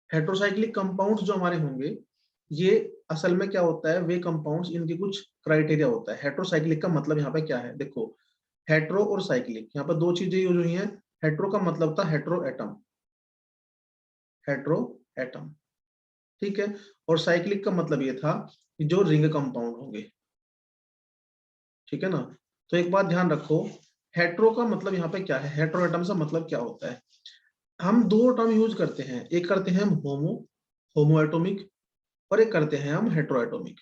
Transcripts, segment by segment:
Heterocyclic compounds जो हमारे होंगे, ये असल में क्या होता है, वे कंपाउंड्स, इनके कुछ क्राइटेरिया होता है। हेट्रोसाइक्लिक का मतलब यहाँ पे क्या है, देखो हेट्रो और साइक्लिक, यहाँ पर दो चीजें यूज हुई हैं। हेट्रो का मतलब था हेट्रो एटम, हेट्रो एटम, ठीक है। और साइक्लिक का मतलब ये था कि जो रिंग कंपाउंड होंगे, ठीक है ना। तो एक बात ध्यान रखो, हेट्रो का मतलब यहाँ पे क्या है, हेट्रो एटम से मतलब क्या होता है। हम दो टर्म यूज करते हैं, एक करते हैं हम होमो, होमो एटोमिक, और एक करते हैं हम हेट्रो एटोमिक,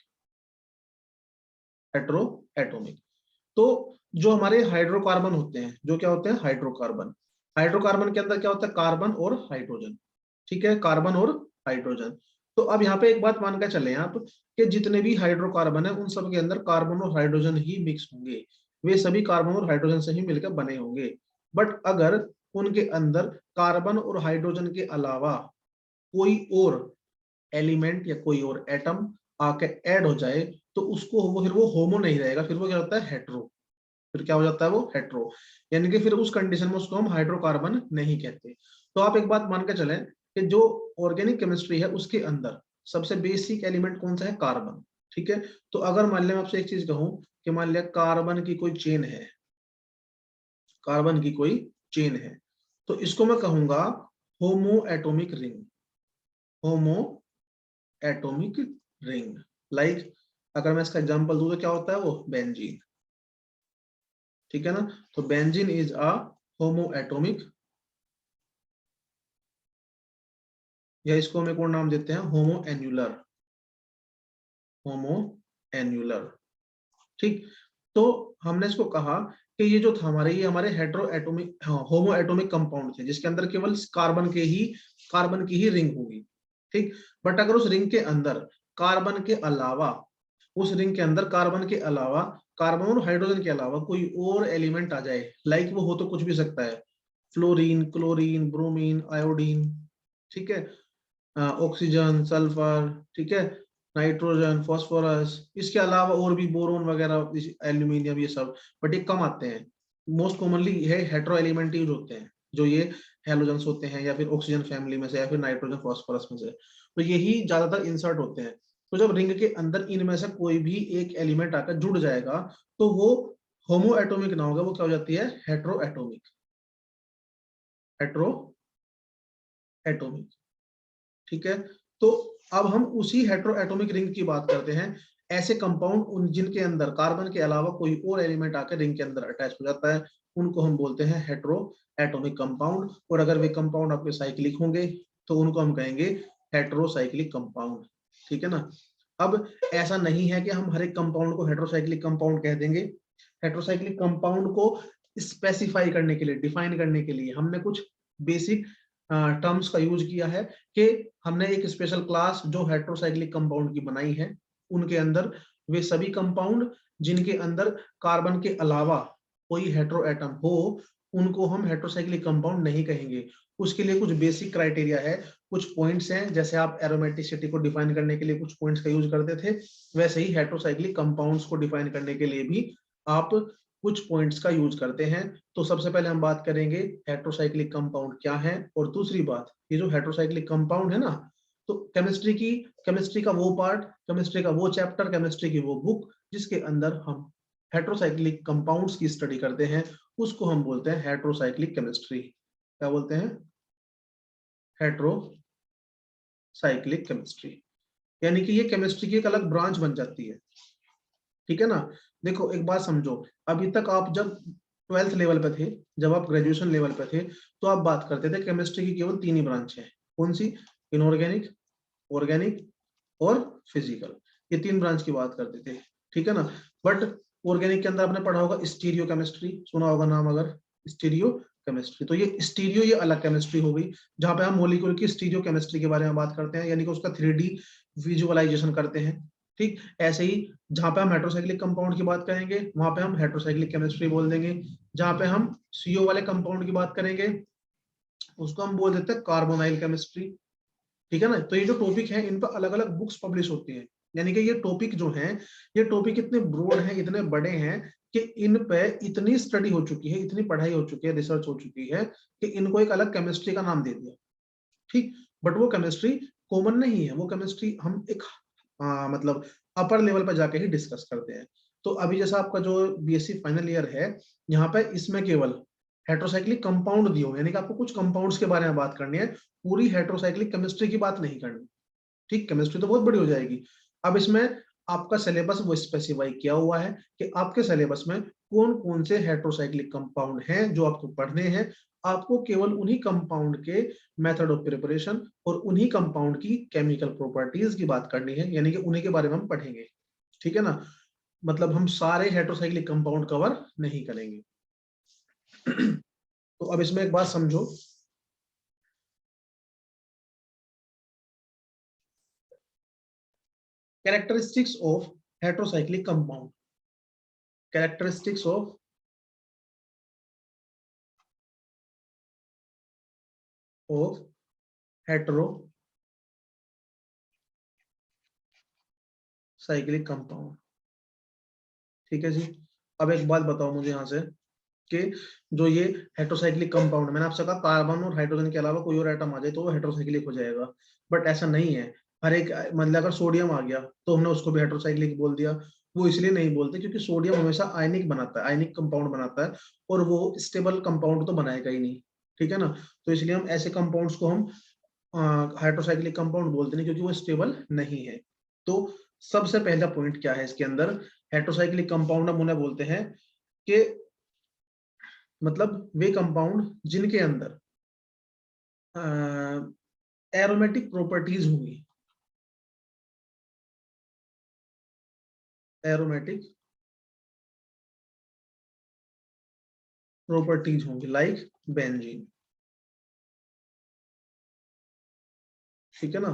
हेट्रो एटोमिक। तो जो हमारे हाइड्रोकार्बन होते हैं, जो क्या होते हैं हाइड्रोकार्बन, हाइड्रोकार्बन के अंदर क्या होता है, कार्बन और हाइड्रोजन, ठीक है, कार्बन और हाइड्रोजन। तो अब यहाँ पे एक बात मान के चले आप कि जितने भी हाइड्रोकार्बन है उन सब के अंदर कार्बन और हाइड्रोजन ही मिक्स होंगे, वे सभी कार्बन और हाइड्रोजन से ही मिलकर बने होंगे। बट अगर उनके अंदर कार्बन और हाइड्रोजन के अलावा कोई और एलिमेंट या कोई और एटम आके ऐड हो जाए, तो उसको वो फिर वो होमो नहीं रहेगा, फिर वो क्या होता है हेट्रो, फिर क्या हो जाता है वो हेट्रो, यानी कि फिर उस कंडीशन में उसको हम हाइड्रोकार्बन नहीं कहते। तो आप एक बात मान के चलें कि जो ऑर्गेनिक केमिस्ट्री है उसके अंदर सबसे बेसिक एलिमेंट कौन सा है, कार्बन, ठीक है। तो अगर मान लिया मैं आपसे एक चीज कहूं कि मान लिया कार्बन की कोई चेन है, कार्बन की कोई चेन है, तो इसको मैं कहूंगा होमो एटोमिक रिंग, होमो एटोमिक रिंग। लाइक अगर मैं इसका एग्जांपल दूं तो क्या होता है वो, बेंजीन, ठीक है ना। तो benzene is a homo atomic, या इसको हम एक और नाम देते हैं होमो एन्युलर, होमो एन्युलर, ठीक। तो हमने इसको कहा कि ये जो था हमारे, ये हमारे हेट्रो एटोमिक, होमो एटोमिक कंपाउंड थे जिसके अंदर केवल कार्बन की ही रिंग होगी, ठीक। बट अगर उस रिंग के अंदर कार्बन के अलावा, उस रिंग के अंदर कार्बन के अलावा, कार्बन और हाइड्रोजन के अलावा कोई और एलिमेंट आ जाए, लाइक वो हो तो कुछ भी सकता है, फ्लोरीन, क्लोरीन, ब्रोमीन, आयोडीन, ठीक है, ऑक्सीजन, सल्फर, ठीक है, नाइट्रोजन, फास्फोरस, इसके अलावा और भी बोरोन वगैरह, एल्यूमिनियम, ये सब, बट ये कम आते हैं। मोस्ट कॉमनली ये हेट्रो एलिमेंट यूज होते हैं, जो ये हेलोजेंस होते हैं, या फिर ऑक्सीजन फैमिली में से, या फिर नाइट्रोजन फास्फोरस में से, तो यही ज्यादातर इंसर्ट होते हैं। तो जब रिंग के अंदर इनमें से कोई भी एक एलिमेंट आकर जुड़ जाएगा, तो वो होमो एटोमिक ना होगा, वो क्या हो जाती है, हेट्रो एटोमिक, हेट्रो एटोमिक, ठीक है। तो अब हम उसी हेट्रो एटॉमिक रिंग की बात करते हैं। ऐसे कंपाउंड उन जिनके अंदर कार्बन के अलावा कोई और एलिमेंट आकर रिंग के अंदर अटैच हो जाता है, उनको हम बोलते हैं हेट्रो एटॉमिक कंपाउंड। और अगर वे कंपाउंड आपके साइक्लिक होंगे तो उनको हम कहेंगे हेट्रोसाइक्लिक कंपाउंड, ठीक है ना। अब ऐसा नहीं है कि हम हर एक कंपाउंड को हेट्रोसाइक्लिक कंपाउंड कह देंगे। हेट्रोसाइक्लिक कंपाउंड को स्पेसिफाई करने के लिए, डिफाइन करने के लिए हमने कुछ बेसिक टर्म्स का यूज किया है, कि हमने एक स्पेशल क्लास जो हेट्रोसाइक्लिक कंपाउंड की बनाई है, उनके अंदर वे सभी कंपाउंड जिनके अंदर कार्बन के अलावा कोई हेट्रो एटम हो, उनको हम हेट्रोसाइक्लिक कंपाउंड नहीं कहेंगे। उसके लिए कुछ बेसिक क्राइटेरिया है, कुछ पॉइंट्स हैं, जैसे आप एरोमेटिसिटी को डिफाइन करने के लिए कुछ पॉइंट्स का यूज करते थे, वैसे ही हेट्रोसाइक्लिक कंपाउंड्स को डिफाइन करने के लिए भी आप कुछ पॉइंट्स का यूज करते हैं। तो सबसे पहले हम बात करेंगे हेट्रोसाइक्लिक कंपाउंड क्या है, और दूसरी बात, ये जो हेट्रोसाइक्लिक कंपाउंड है ना, तो केमिस्ट्री का वो पार्ट, केमिस्ट्री का वो चैप्टर, केमिस्ट्री की वो बुक जिसके अंदर हम हेट्रोसाइक्लिक कंपाउंड्स की स्टडी करते हैं, उसको हम बोलते हैं हेट्रोसाइक्लिक केमिस्ट्री। क्या बोलते हैं, हेट्रोसाइक्लिक केमिस्ट्री, यानी कि ये केमिस्ट्री की एक अलग ब्रांच बन जाती है, ठीक है ना। देखो एक बात समझो, अभी तक आप जब ट्वेल्थ लेवल पे थे, जब आप ग्रेजुएशन लेवल पे थे, तो आप बात करते थे केमिस्ट्री की केवल तीन ही ब्रांच है, कौन सी, इनऑर्गेनिक, ऑर्गेनिक और फिजिकल, ये तीन ब्रांच की बात करते थे, ठीक है ना। बट ऑर्गेनिक के अंदर आपने पढ़ा होगा स्टीरियो केमिस्ट्री, सुना होगा नाम अगर, स्टीरियो केमिस्ट्री, तो ये स्टीरियो, ये अलग केमिस्ट्री हो गई, जहां पे हम मॉलिक्यूल की स्टीरियो केमिस्ट्री के बारे में बात करते हैं, यानी कि उसका 3D विजुअलाइजेशन करते हैं, ठीक। ऐसे ही जहां पे हम हेट्रोसाइक्लिक कंपाउंड की बात करेंगे, वहां पे हम हेट्रोसाइक्लिक केमिस्ट्री बोल देंगे। जहां पे हम CO वाले कंपाउंड की बात करेंगे, उसको हम बोल देते हैं कार्बोनाइल केमिस्ट्री, ठीक है ना। तो ये जो टॉपिक है, इन पर अलग अलग बुक्स पब्लिश होती हैं, यानी कि ये टॉपिक जो हैं, ये टॉपिक इतने ब्रॉड हैं, इतने बड़े हैं, कि इन पे इतनी स्टडी हो चुकी है, इतनी पढ़ाई हो चुकी है, रिसर्च हो चुकी है, कि इनको एक अलग केमिस्ट्री का नाम दे दिया, ठीक, बट वो केमिस्ट्री कॉमन नहीं है, वो केमिस्ट्री हम एक मतलब अपर लेवल पर जाके ही डिस्कस करते हैं। तो अभी जैसा आपका जो बीएससी फाइनल ईयर है, यहाँ पे इसमें केवल हेट्रोसाइक्लिक कंपाउंड दिए हुए, यानी कि आपको कुछ कंपाउंड्स के बारे में बात करनी है, पूरी हेट्रोसाइक्लिक केमिस्ट्री की बात नहीं करनी। ठीक, केमिस्ट्री तो बहुत बड़ी हो जाएगी। अब इसमें आपका सिलेबस वो स्पेसिफाई किया हुआ है कि आपके सिलेबस में कौन कौन से हेट्रोसाइक्लिक कंपाउंड हैं जो आपको पढ़ने हैं। आपको केवल उन्हीं कंपाउंड के मेथड ऑफ प्रिपरेशन और उन्हीं कंपाउंड की केमिकल प्रॉपर्टीज की बात करनी है, यानी कि उन्हीं के बारे में हम पढ़ेंगे। ठीक है ना, मतलब हम सारे हेट्रोसाइक्लिक कंपाउंड कवर नहीं करेंगे। तो अब इसमें एक बात समझो, characteristics of heterocyclic compound, characteristics of heterocyclic compound. ठीक है जी, अब एक बात बताओ मुझे यहाँ से कि जो ये हेट्रोसाइक्लिक कंपाउंड, मैंने आपसे कहा कार्बन और हाइड्रोजन के अलावा कोई और एटम आ जाए तो वो हेट्रोसाइक्लिक हो जाएगा, बट ऐसा नहीं है। हर एक, मतलब अगर सोडियम आ गया तो हमने उसको भी हेट्रोसाइक्लिक बोल दिया। वो इसलिए नहीं बोलते क्योंकि सोडियम हमेशा आयनिक बनाता है, आयनिक कंपाउंड बनाता है, और वो स्टेबल कंपाउंड तो बनाएगा ही नहीं। ठीक है ना, तो इसलिए हम ऐसे कंपाउंड्स को हम हाइड्रोसाइक्लिक कंपाउंड बोलते नहीं, क्योंकि वो स्टेबल नहीं है। तो सबसे पहला पॉइंट क्या है इसके अंदर, हेट्रोसाइक्लिक कंपाउंड हम उन्हें बोलते हैं कि मतलब वे कंपाउंड जिनके अंदर एरोमेटिक प्रॉपर्टीज होंगी, एरोमेटिक प्रॉपर्टीज होंगी, लाइक बेंजीन। ठीक है ना,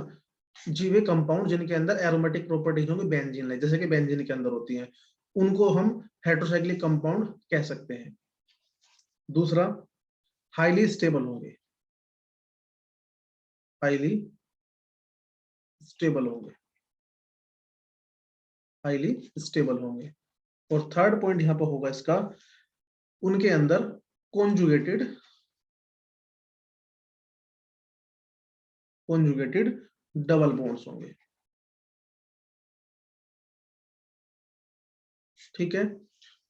जी वे कंपाउंड जिनके अंदर एरोमेटिक प्रॉपर्टीज होंगी बेंजीन, जैसे कि बेंजीन के अंदर होती हैं, उनको हम हेट्रोसाइक्लिक कंपाउंड कह सकते हैं। दूसरा, हाईली स्टेबल होंगे, हाईली स्टेबल होंगे, हाईली स्टेबल होंगे। और थर्ड पॉइंट यहाँ पर होगा इसका, उनके अंदर कॉन्जुगेटेड, कॉन्जुगेटेड डबल बॉन्ड्स होंगे। ठीक है,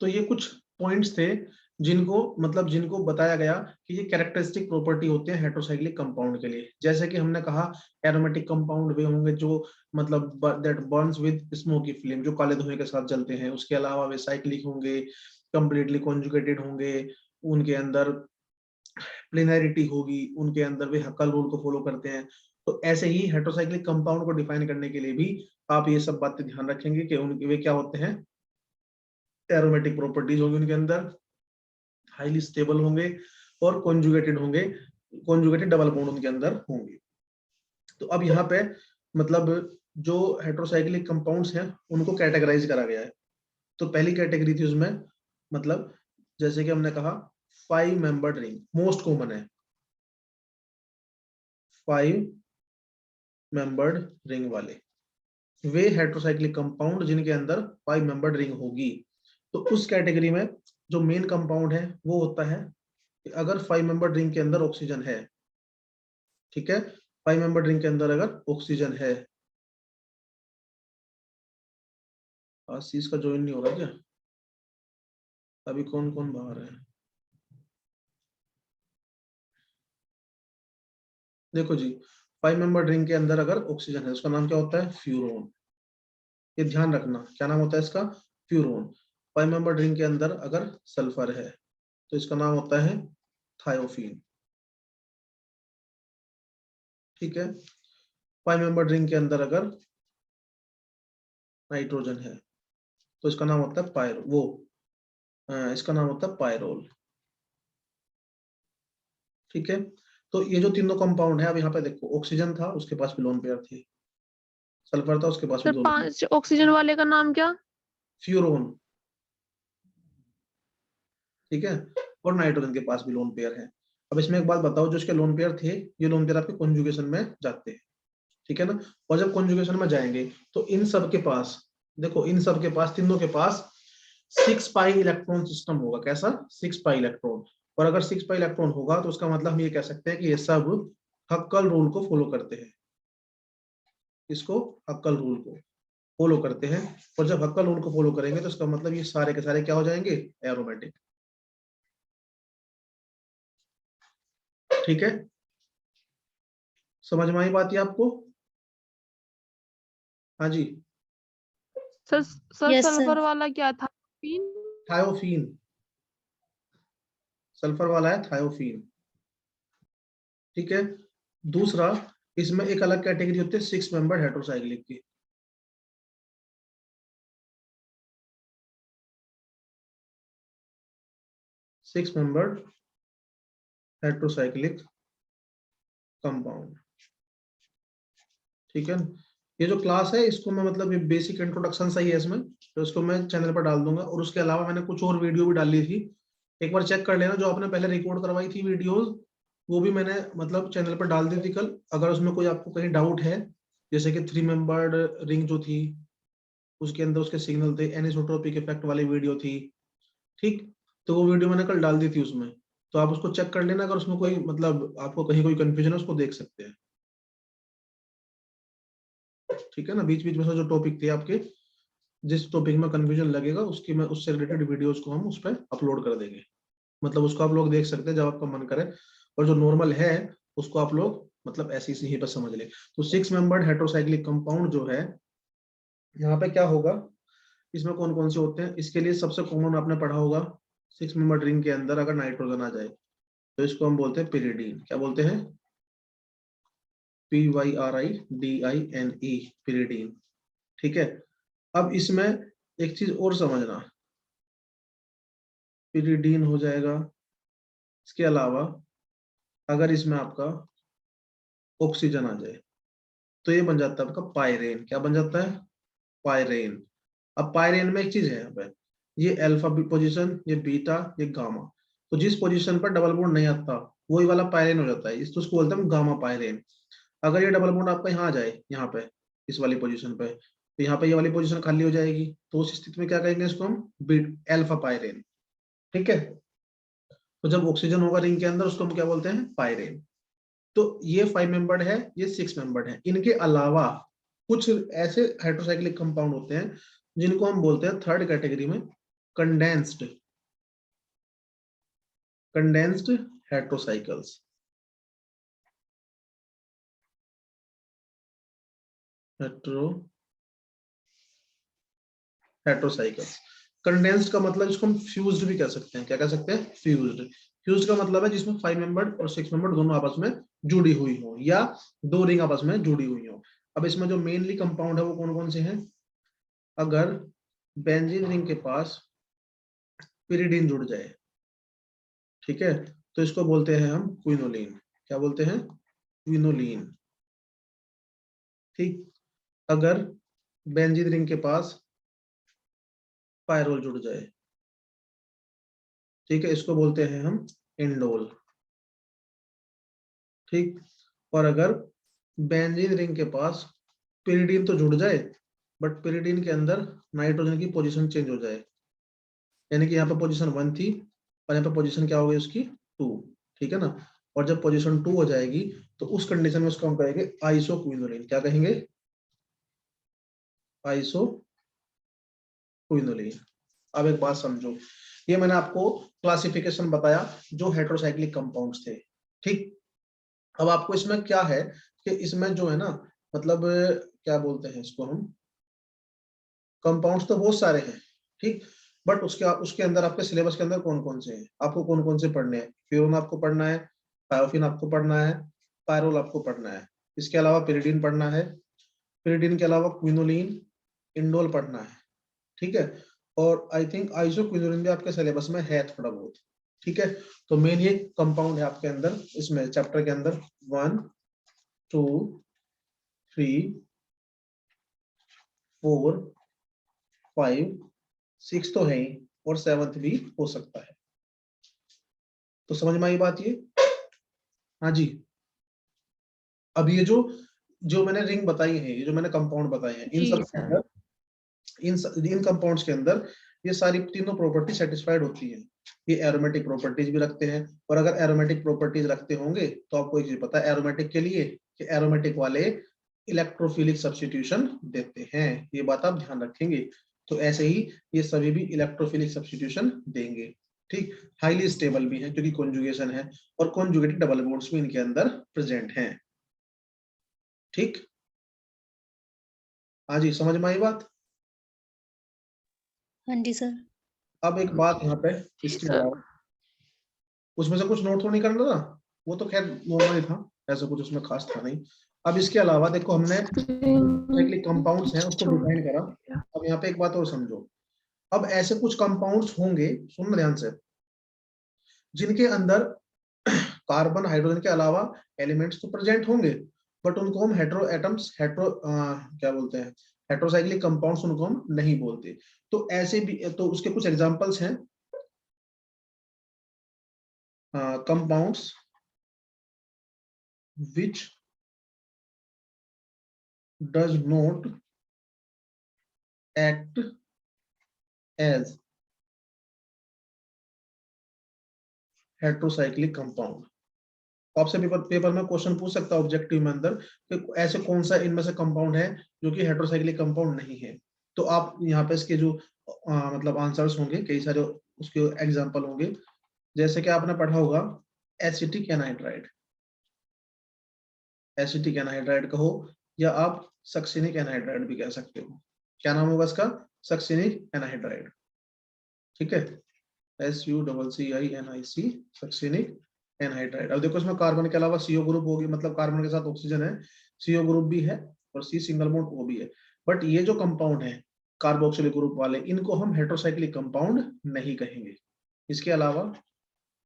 तो ये कुछ पॉइंट्स थे जिनको मतलब जिनको बताया गया कि ये कैरेक्टरिस्टिक प्रॉपर्टी होते हैं हेट्रोसाइक्लिक कंपाउंड के लिए। जैसे कि हमने कहा एरोमेटिक कंपाउंड वे होंगे जो मतलब that Burns with smoky flame, जो काले धुएं के साथ जलते हैं। उसके अलावा वे साइक्लिक होंगे, कंप्लीटली कॉन्जुगेटेड होंगे, उनके अंदर प्लेनैरिटी होगी, उनके अंदर वे हक्कल रूल को फॉलो करते हैं। तो ऐसे ही हेट्रोसाइक्लिक कंपाउंड को डिफाइन करने के लिए भी आप ये सब बातें ध्यान रखेंगे कि उनके वे क्या होते हैं, एरोमेटिक प्रॉपर्टीज होंगी उनके अंदर, हाईली स्टेबल होंगे और कॉन्जुगेटेड होंगे, कॉन्जुगेटेड डबल बॉन्ड उनके अंदर होंगे। तो अब यहाँ पे मतलब जो हेट्रोसाइक्लिक कंपाउंड्स हैं उनको कैटेगराइज करा गया है। तो पहली कैटेगरी थी उसमें, मतलब जैसे कि हमने कहा 5 मेंबर्ड रिंग मोस्ट कॉमन है, 5 मेंबर्ड रिंग वाले वे हेट्रोसाइक्लिक कंपाउंड जिनके अंदर 5 मेंबर्ड रिंग होगी। तो उस कैटेगरी में जो मेन कंपाउंड है वो होता है कि अगर 5 मेंबर्ड रिंग के अंदर ऑक्सीजन है, ठीक है, 5 मेंबर्ड रिंग के अंदर अगर ऑक्सीजन है, आशीष का ज्वाइन नहीं हो रहा क्या, अभी कौन कौन बाहर है? देखो जी, 5 मेंबर्ड रिंग के अंदर अगर ऑक्सीजन है उसका नाम क्या होता है, फ्यूरोन। ये ध्यान रखना, क्या नाम होता है इसका, फ्यूरोन। 5 मेंबर्ड रिंग के अंदर अगर सल्फर है तो इसका नाम होता है थायोफीन। ठीक है, 5 मेंबर्ड रिंग के अंदर अगर नाइट्रोजन है तो इसका नाम होता है पायरो, वो इसका नाम होता है पायरोल। ठीक है, तो ये जो तीनों कंपाउंड है, अब यहाँ पे देखो ऑक्सीजन था उसके पास भी लोन पेयर थे, सल्फर था उसके पास भी सर लोन पेयर, 5 ऑक्सीजन वाले का नाम क्या? फ्यूरोन। ठीक है, और नाइट्रोजन के पास भी लोन पेयर है। अब इसमें एक बात बताओ, जो इसके लोन पेयर थे, ये लोन पेयर आपके कॉन्जुगेशन में जाते हैं। ठीक है ना, और जब कॉन्जुगेशन में जाएंगे तो इन सब के पास, देखो इन सब के पास, तीनों के पास 6 पाई इलेक्ट्रॉन सिस्टम होगा। कैसा, 6 पाई इलेक्ट्रॉन। और अगर 6 पाई इलेक्ट्रॉन होगा तो उसका मतलब हम ये कह सकते हैं कि ये सब हक्कल रूल को फॉलो करते हैं। इसको हक्कल रूल को फॉलो करते हैं, और जब हक्कल रूल को फॉलो करेंगे तो इसका मतलब ये सारे के सारे क्या हो जाएंगे, एरोमेटिक। ठीक है, समझ में आई बात ये आपको? हाँ जी। Sir yes sir. सल्फर वाला क्या था? थायोफीन, सल्फर वाला है थायोफीन। ठीक है, दूसरा इसमें एक अलग कैटेगरी होती है 6 मेंबर हेट्रोसाइक्लिक की। Six membered heterocyclic compound. ठीक है, ये जो क्लास है इसको मैं मतलब बेसिक इंट्रोडक्शन सही है इसमें, तो इसको मैं चैनल पर डाल दूंगा, और उसके अलावा मैंने कुछ और वीडियो भी डाली थी, एक बार चेक कर लेना। जो आपने पहले रिकॉर्ड करवाई थी वीडियोस, वो भी मैंने मतलब चैनल पर डाल दी थी कल। अगर उसमें कोई आपको कहीं डाउट है, जैसे कि 3 मेंबर्ड रिंग जो थी उसके अंदर उसके सिग्नल थे, एनिसोट्रोपिक इफेक्ट वाली वीडियो थी, ठीक, तो वो वीडियो मैंने कल डाल दी थी उसमें, तो आप उसको चेक कर लेना। अगर उसमें कोई मतलब आपको कहीं कोई कंफ्यूजन है उसको देख सकते हैं। ठीक है ना, बीच बीच में से जो टॉपिक थे आपके, जिस टॉपिक में कंफ्यूजन लगेगा उसकी मैं उससे रिलेटेड वीडियोस को हम उस पर अपलोड कर देंगे, मतलब उसको आप लोग देख सकते हैं जब आपका मन करे, और जो नॉर्मल है उसको आप लोग मतलब ऐसे ही बस समझ ले। तो 6 मेंबर्ड हेट्रोसाइक्लिक कंपाउंड जो है, यहाँ पे क्या होगा, इसमें कौन कौन से होते हैं, इसके लिए सबसे कॉमन आपने पढ़ा होगा, 6 मेंबर्ड रिंग के अंदर अगर नाइट्रोजन आ जाए तो इसको हम बोलते हैं पिरिडीन। क्या बोलते हैं? PYRIDINE, pyridine. ठीक है, अब इसमें एक चीज और समझना, पिरिडीन हो जाएगा, इसके अलावा अगर इसमें आपका ऑक्सीजन आ जाए तो ये बन जाता है आपका पायरेन। क्या बन जाता है? पायरेन। अब पायरेन में एक चीज है यहाँ पे, ये अल्फा पोजीशन, ये बीटा, ये गामा, तो जिस पोजीशन पर डबल बॉन्ड नहीं आता वही वाला पायरेन हो जाता है, इस तो उसको बोलते हैं गामा पायरेन। अगर ये डबल बॉन्ड आपका यहाँ आ जाए, यहाँ पे इस वाली पोजीशन पे, तो यहाँ पे ये वाली पोजीशन खाली हो जाएगी, तो उस स्थिति में क्या कहेंगे इसको हम, अल्फा पायरेन। ठीक है, तो जब ऑक्सीजन होगा रिंग के अंदर उसको हम क्या बोलते हैं, पायरेन। तो ये 5 मेंबर्ड है, ये 6 मेंबर्ड है। इनके अलावा कुछ ऐसे हाइड्रोसाइक्लिक कंपाउंड होते हैं जिनको हम बोलते हैं थर्ड कैटेगरी में कंडेंस्ड, कंडेंस्ड हेट्रोसाइकल्स। हेट्रोसाइकल्स, कंडेंस्ड का मतलब इसको हम फ्यूज्ड भी कह सकते हैं। क्या कह सकते हैं? फ्यूज्ड। फ्यूज्ड का मतलब है जिसमें 5 मेंबर्ड और 6 मेंबर्ड दोनों आपस में जुड़ी हुई हो, या दो रिंग आपस में जुड़ी हुई हो। अब इसमें जो मेनली कंपाउंड है वो कौन कौन से हैं? अगर बेंजीन रिंग के पास पिरिडीन जुड़ जाए, ठीक है, तो इसको बोलते हैं हम क्विनोलिन। क्या बोलते हैं? क्विनोलिन। ठीक, अगर बेंजीन रिंग के पास पायरोल जुड़ जाए, ठीक है, इसको बोलते हैं हम इंडोल। ठीक, और अगर बेंजीन रिंग के पास पिरिडीन तो जुड़ जाए, बट पिरिडीन के अंदर नाइट्रोजन की पोजीशन चेंज हो जाए, यानी कि यहाँ पे पोजीशन 1 थी और यहाँ पे पोजीशन क्या हो गई उसकी, 2। ठीक है ना, और जब पोजीशन 2 हो जाएगी तो उस कंडीशन में उसको हम कहेंगे आइसोक्विनोलिन। क्या कहेंगे? आइसोक्विनोलिन। अब एक बात समझो, ये मैंने आपको क्लासिफिकेशन बताया जो हेट्रोसाइक्लिक कंपाउंड्स थे। ठीक, अब आपको इसमें क्या है कि इसमें जो है ना, मतलब क्या बोलते हैं इसको हम, कंपाउंड्स तो बहुत सारे हैं, ठीक, बट उसके उसके अंदर आपके सिलेबस के अंदर कौन कौन से हैं, आपको कौन कौन से पढ़ने हैं? फ्यूरोन आपको पढ़ना है, थायोफिन आपको पढ़ना है, पायरोल आपको पढ़ना है, इसके अलावा पिरिडीन पढ़ना है, पिरिडीन के अलावा क्विनोलिन, इंडोल पढ़ना है। ठीक है, और आई थिंक आइसोक्विनोलिन भी आपके सिलेबस में है थोड़ा बहुत। ठीक है, तो मेन ये कंपाउंड है आपके अंदर, इसमें चैप्टर के अंदर 1 2 3 4 5 6 तो है ही, और 7th भी हो सकता है। तो समझ में आई बात ये? हाँ जी। अब ये जो जो मैंने रिंग बताई है, ये जो मैंने कंपाउंड बताए हैं, इन जी सब के सर। अंदर इन कंपाउंड्स के अंदर ये सारी तीनों प्रॉपर्टी सेटिस्फाइड होती है। ये एरोमेटिक प्रॉपर्टीज भी रखते हैं, और अगर एरोमेटिक प्रॉपर्टीज रखते होंगे तो आपको एक चीज पता है एरोमेटिक के लिए कि एरोमेटिक वाले इलेक्ट्रोफिलिक सब्स्टिट्यूशन देते हैं, ये बात आप ध्यान रखेंगे। तो ऐसे ही ये सभी भी इलेक्ट्रोफिलिक सब्स्टिट्यूशन देंगे। ठीक, हाईली स्टेबल भी है क्योंकि कॉन्जुगेशन है, और कॉन्जुगेटेड डबल बॉन्ड्स भी इनके अंदर प्रेजेंट हैं। ठीक, हाँ जी, समझ में आई बात। हाँ जी सर। अब एक बात यहाँ पे इसके सर। अलावा, उसमें से कुछ नोट तो नहीं करना था, वो तो खैर नॉर्मल ही था, ऐसा कुछ उसमें खास था नहीं। अब इसके अलावा देखो हमने साइक्लिक कंपाउंड्स हैं उसको डिफाइन करा। अब यहाँ पे एक बात और समझो, अब ऐसे कुछ कंपाउंड्स होंगे, सुनना ध्यान से, जिनके अंदर कार्बन हाइड्रोजन के अलावा एलिमेंट्स तो प्रेजेंट होंगे, बट उनको हम हेटेरो एटम्स क्या बोलते हैं, हेटेरोसाइक्लिक कंपाउंड्स उनको हम नहीं बोलते। तो ऐसे भी तो उसके कुछ एग्जांपल्स हैं, compounds which does not act as heterocyclic compound। आपसे पेपर में क्वेश्चन पूछ सकता है ऑब्जेक्टिव में अंदर कि ऐसे कौन सा इनमें से कंपाउंड है जो कि हेटेरोसाइक्लिक कंपाउंड नहीं है। तो आप यहाँ पे इसके जो मतलब आंसर्स होंगे, कई सारे उसके एग्जांपल होंगे, जैसे कि आपने पढ़ा होगा एसिटिक एनहाइड्राइड, एसिटिक एनहाइड्राइड कहो, या आप सक्सिनिक एनहाइड्राइड भी कह सकते हो। क्या नाम होगा इसका? Succinic anhydride. ठीक है, SUCCINIC, सक्सिनिक एनहाइड्राइड। अब देखो इसमें कार्बन के अलावा CO ग्रुप होगी, मतलब कार्बन के साथ ऑक्सीजन है, CO ग्रुप भी है, और C सिंगल बॉन्ड O भी है। बट ये जो कंपाउंड है कार्बोक्सिल ग्रुप वाले, इनको हम हेटेरोसाइक्लिक कंपाउंड नहीं कहेंगे। इसके अलावा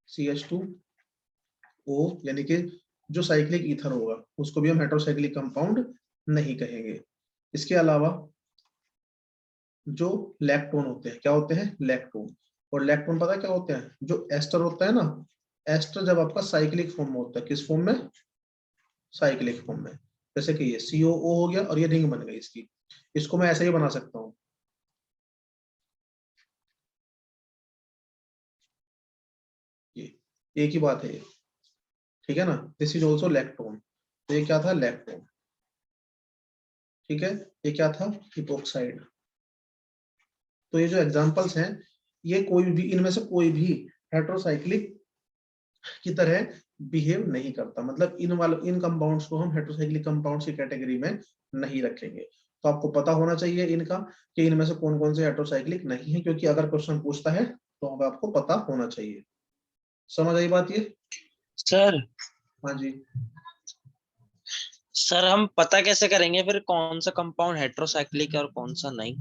CH2O यानी कि जो साइक्लिक ईथर होगा उसको भी हम हेटेरोसाइक्लिक कंपाउंड नहीं कहेंगे। इसके अलावा जो लैक्टोन होते हैं, क्या होते हैं? लैक्टोन। और लैक्टोन पता क्या होते हैं? जो एस्टर होता है ना, एस्टर जब आपका साइक्लिक फॉर्म में होता है, किस फॉर्म में? साइक्लिक फॉर्म में। जैसे कि ये COO हो गया और ये रिंग बन गई इसकी, इसको मैं ऐसे ही बना सकता हूँ, ये एक ही बात है ये, ठीक है ना। This is also lactone. तो ये क्या था? लैक्टोन। ठीक है, ये क्या था? इपोक्साइड। तो ये जो एग्जांपल्स हैं, ये कोई भी, इनमें से कोई भी हेटेरोसाइक्लिक की तरह बिहेव नहीं करता, मतलब इन कंपाउंड्स को हम हेटेरोसाइक्लिक कंपाउंड्स की कैटेगरी में नहीं रखेंगे। तो आपको पता होना चाहिए इनका कि इनमें से कौन कौन से हेटेरोसाइक्लिक नहीं है, क्योंकि अगर क्वेश्चन पूछता है तो आपको पता होना चाहिए। समझ आई बात ये? सर हाँ जी। सर हम पता कैसे करेंगे फिर कौन सा कंपाउंड हेटेरोसाइक्लिक है और कौन सा नहीं?